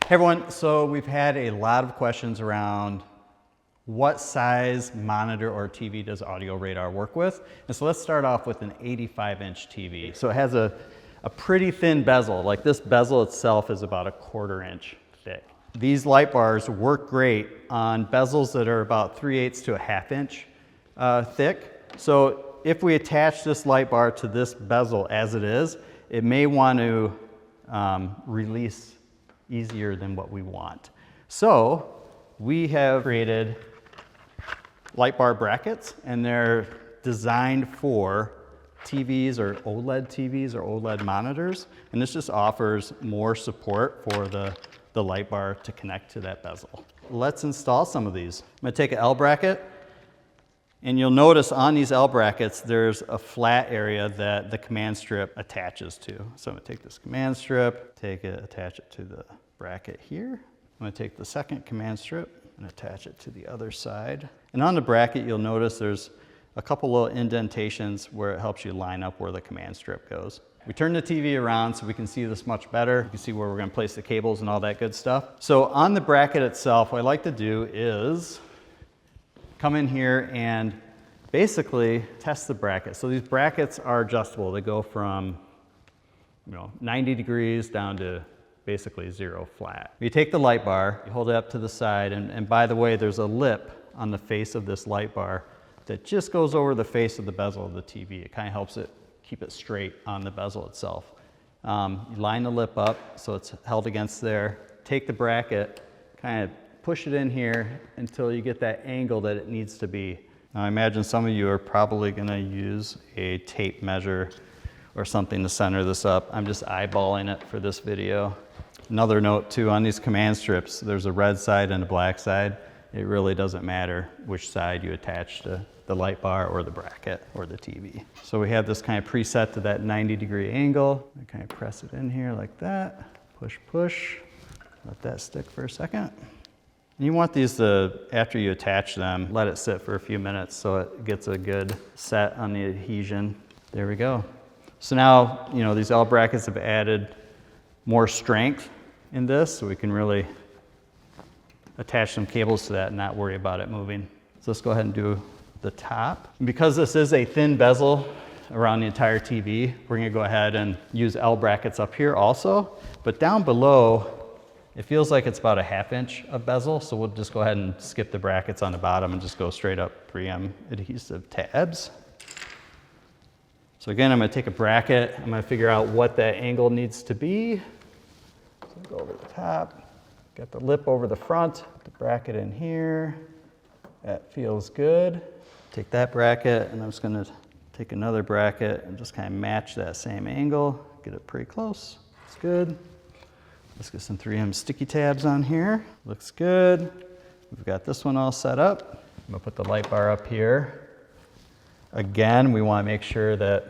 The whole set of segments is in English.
Hey everyone, so we've had a lot of questions around what size monitor or TV does Audio Radar work with? And so let's start off with an 85-inch TV. So it has a pretty thin bezel. Like this bezel itself is about 1/4 inch thick. These light bars work great on bezels that are about 3/8 to 1/2 inch thick. So if we attach this light bar to this bezel as it is, it may want to release easier than what we want. So we have created light bar brackets, and they're designed for TVs or OLED TVs or OLED monitors. And this just offers more support for the light bar to connect to that bezel. Let's install some of these. I'm gonna take an L bracket, and you'll notice on these L brackets, there's a flat area that the command strip attaches to. So I'm gonna take this command strip, attach it to the bracket here. I'm gonna take the second command strip and attach it to the other side. And on the bracket, you'll notice there's a couple little indentations where it helps you line up where the command strip goes. We turn the TV around so we can see this much better. You can see where we're gonna place the cables and all that good stuff. So on the bracket itself, what I like to do is come in here and basically test the bracket. So these brackets are adjustable. They go from 90 degrees down to basically 0 flat. You take the light bar, you hold it up to the side, and by the way, there's a lip on the face of this light bar that just goes over the face of the bezel of the TV. It kind of helps it keep it straight on the bezel itself. You line the lip up so it's held against there. Take the bracket, kind of push it in here until you get that angle that it needs to be. Now I imagine some of you are probably gonna use a tape measure or something to center this up. I'm just eyeballing it for this video. Another note too, on these command strips, there's a red side and a black side. It really doesn't matter which side you attach to the light bar or the bracket or the TV. So we have this kind of preset to that 90-degree angle. I kind of press it in here like that, push, push. Let that stick for a second. And you want these to, after you attach them, let it sit for a few minutes so it gets a good set on the adhesion. There we go. So now, these L brackets have added more strength in this, so we can really attach some cables to that and not worry about it moving. So let's go ahead and do the top. And because this is a thin bezel around the entire TV, we're gonna go ahead and use L brackets up here also, but down below, it feels like it's about 1/2 inch of bezel, so we'll just go ahead and skip the brackets on the bottom and just go straight up 3M adhesive tabs. So again, I'm gonna take a bracket, I'm gonna figure out what that angle needs to be. So go over the top, got the lip over the front, the bracket in here. That feels good. Take that bracket, and I'm just gonna take another bracket and just kind of match that same angle, get it pretty close. It's good. Let's get some 3M sticky tabs on here. Looks good. We've got this one all set up. I'm gonna put the light bar up here. Again, we wanna make sure that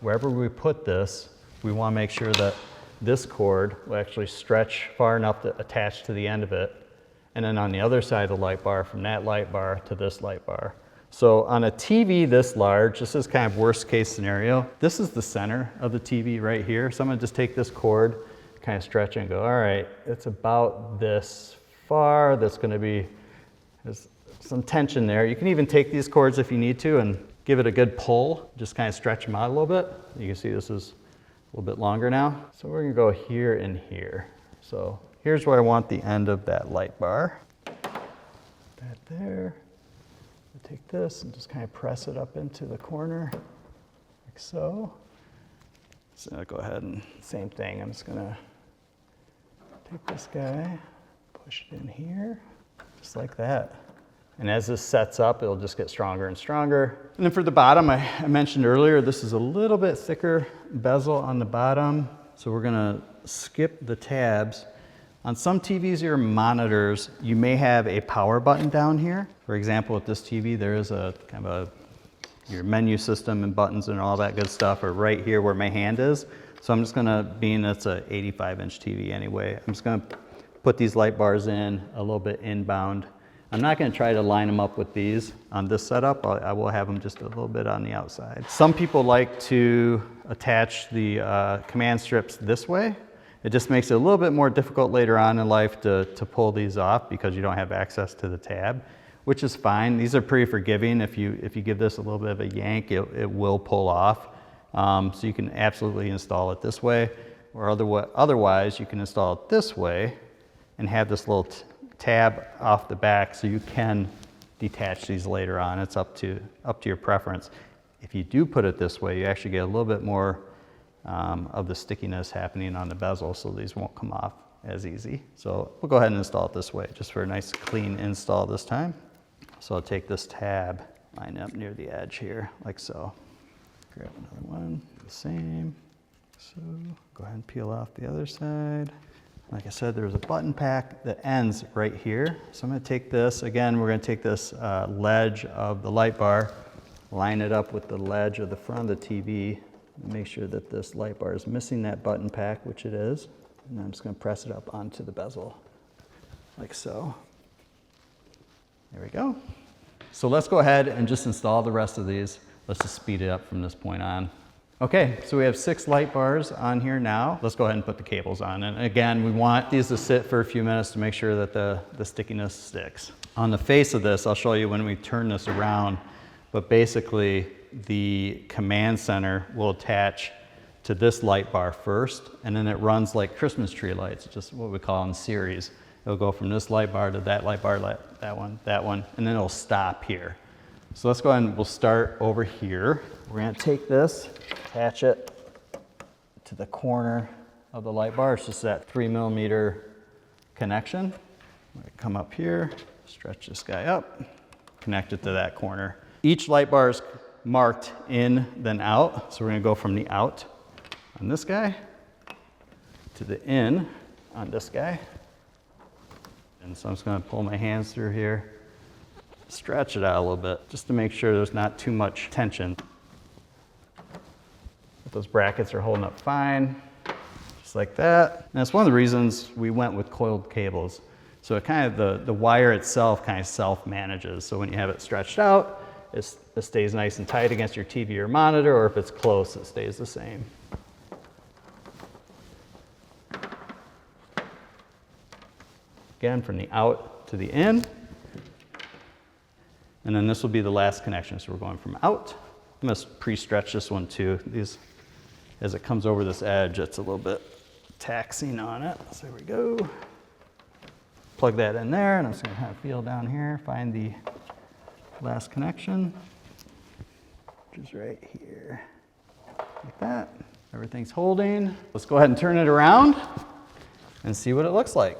wherever we put this, we wanna make sure that this cord will actually stretch far enough to attach to the end of it. And then on the other side of the light bar, from that light bar to this light bar. So on a TV this large, this is kind of worst case scenario. This is the center of the TV right here. So I'm gonna just take this cord, kind of stretch it and go, all right, it's about this far. That's gonna be, there's some tension there. You can even take these cords if you need to and give it a good pull, just kind of stretch them out a little bit. You can see this is a little bit longer now. So we're gonna go here and here. So here's where I want the end of that light bar. That there. I'll take this and just kind of press it up into the corner, like so. So I'll go ahead and same thing. I'm just gonna take this guy, push it in here, just like that. And as this sets up, it'll just get stronger and stronger. And then for the bottom, I mentioned earlier, this is a little bit thicker bezel on the bottom. So we're gonna skip the tabs. On some TVs or monitors, you may have a power button down here. For example, with this TV, there is a kind of your menu system and buttons and all that good stuff are right here where my hand is. So I'm just gonna, being it's a 85-inch TV anyway, I'm just gonna put these light bars in a little bit inbound. I'm not gonna try to line them up with these on this setup. I will have them just a little bit on the outside. Some people like to attach the command strips this way. It just makes it a little bit more difficult later on in life to pull these off because you don't have access to the tab, which is fine. These are pretty forgiving. If you give this a little bit of a yank, it will pull off. So you can absolutely install it this way, or otherwise you can install it this way and have this little tab off the back so you can detach these later on. It's up to your preference. If you do put it this way, you actually get a little bit more of the stickiness happening on the bezel, so these won't come off as easy. So we'll go ahead and install it this way, just for a nice clean install this time. So I'll take this tab, line up near the edge here, like so. Grab another one, the same. So go ahead and peel off the other side. Like I said, there's a button pack that ends right here. So I'm gonna take this, again, we're gonna take this ledge of the light bar, line it up with the ledge of the front of the TV, make sure that this light bar is missing that button pack, which it is. And then I'm just gonna press it up onto the bezel, like so. There we go. So let's go ahead and just install the rest of these. Let's just speed it up from this point on. Okay, so we have 6 light bars on here now. Let's go ahead and put the cables on. And again, we want these to sit for a few minutes to make sure that the stickiness sticks. On the face of this, I'll show you when we turn this around, but basically the command center will attach to this light bar first, and then it runs like Christmas tree lights, just what we call in series. It'll go from this light bar to that light bar, that one, and then it'll stop here. So let's go ahead and we'll start over here. We're gonna take this, attach it to the corner of the light bar. It's just that 3mm connection. I'm gonna come up here, stretch this guy up, connect it to that corner. Each light bar is marked in, then out. So we're gonna go from the out on this guy to the in on this guy. And so I'm just gonna pull my hands through here, stretch it out a little bit, just to make sure there's not too much tension. But those brackets are holding up fine, just like that. And that's one of the reasons we went with coiled cables. So it kind of, the wire itself kind of self-manages. So when you have it stretched out, it stays nice and tight against your TV or monitor, or if it's close, it stays the same. Again, from the out to the in. And then this will be the last connection. So we're going from out. I'm gonna pre-stretch this one too. As it comes over this edge, it's a little bit taxing on it. So there we go. Plug that in there, and I'm just gonna kind of feel down here, find the last connection, which is right here, like that. Everything's holding. Let's go ahead and turn it around and see what it looks like.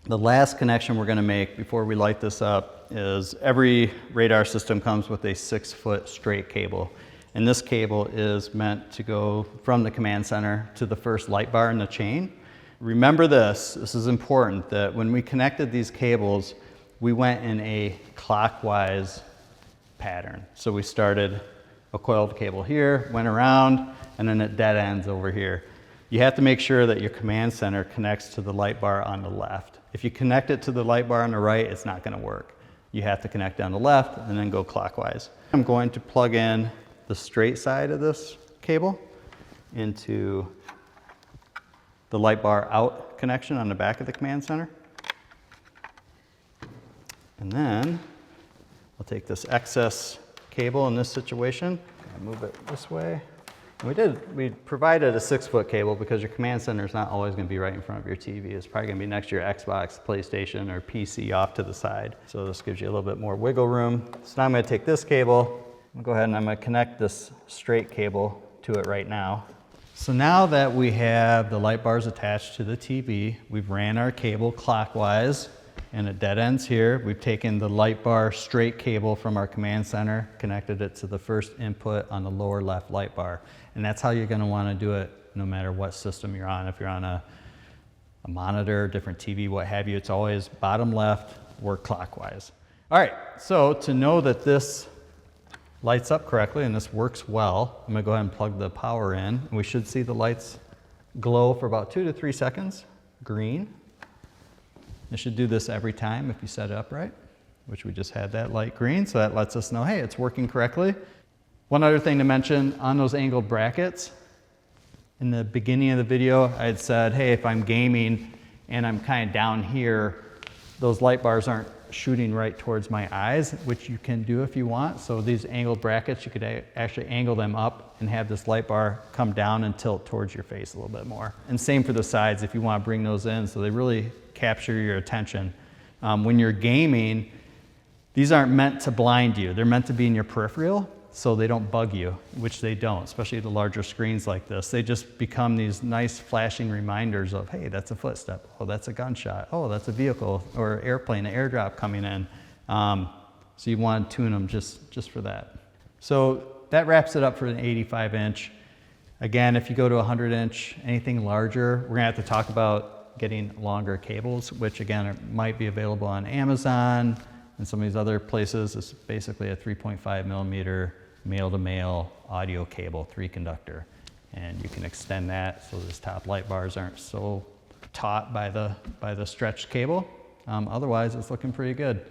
The last connection we're gonna make before we light this up is every radar system comes with a 6-foot straight cable. And this cable is meant to go from the command center to the first light bar in the chain. Remember this is important, that when we connected these cables, we went in a clockwise pattern. So we started a coiled cable here, went around, and then it dead ends over here. You have to make sure that your command center connects to the light bar on the left. If you connect it to the light bar on the right, it's not gonna work. You have to connect down the left and then go clockwise. I'm going to plug in the straight side of this cable into the light bar out connection on the back of the command center. And then I'll take this excess cable in this situation and move it this way. We provided a 6-foot cable because your command center is not always going to be right in front of your TV. It's probably going to be next to your Xbox, PlayStation, or PC off to the side. So this gives you a little bit more wiggle room. So now I'm going to take this cable, I'm going to go ahead and I'm going to connect this straight cable to it right now. So now that we have the light bars attached to the TV, we've ran our cable clockwise and it dead ends here. We've taken the light bar straight cable from our command center, connected it to the first input on the lower left light bar. And that's how you're gonna wanna do it no matter what system you're on. If you're on a monitor, different TV, what have you, it's always bottom left, work clockwise. All right, so to know that this lights up correctly and this works well, I'm gonna go ahead and plug the power in. And we should see the lights glow for about 2 to 3 seconds, green. It should do this every time if you set it up right, which we just had that light green, so that lets us know, hey, it's working correctly. One other thing to mention, on those angled brackets, In the beginning of the video, I had said, hey, if I'm gaming and I'm kind of down here, those light bars aren't shooting right towards my eyes, which you can do if you want. So these angled brackets, you could actually angle them up and have this light bar come down and tilt towards your face a little bit more. And same for the sides if you want to bring those in so they really capture your attention. When you're gaming, these aren't meant to blind you. They're meant to be in your peripheral so they don't bug you, which they don't, especially the larger screens like this. They just become these nice flashing reminders of, hey, that's a footstep. Oh, that's a gunshot. Oh, that's a vehicle or airplane, an airdrop coming in. So you want to tune them just for that. So that wraps it up for an 85 inch. Again, if you go to 100 inch, anything larger, we're gonna have to talk about getting longer cables, which again, might be available on Amazon and some of these other places. It's basically a 3.5 millimeter male-to-male audio cable, 3-conductor. And you can extend that so these top light bars aren't so taut by the stretched cable. Otherwise, it's looking pretty good.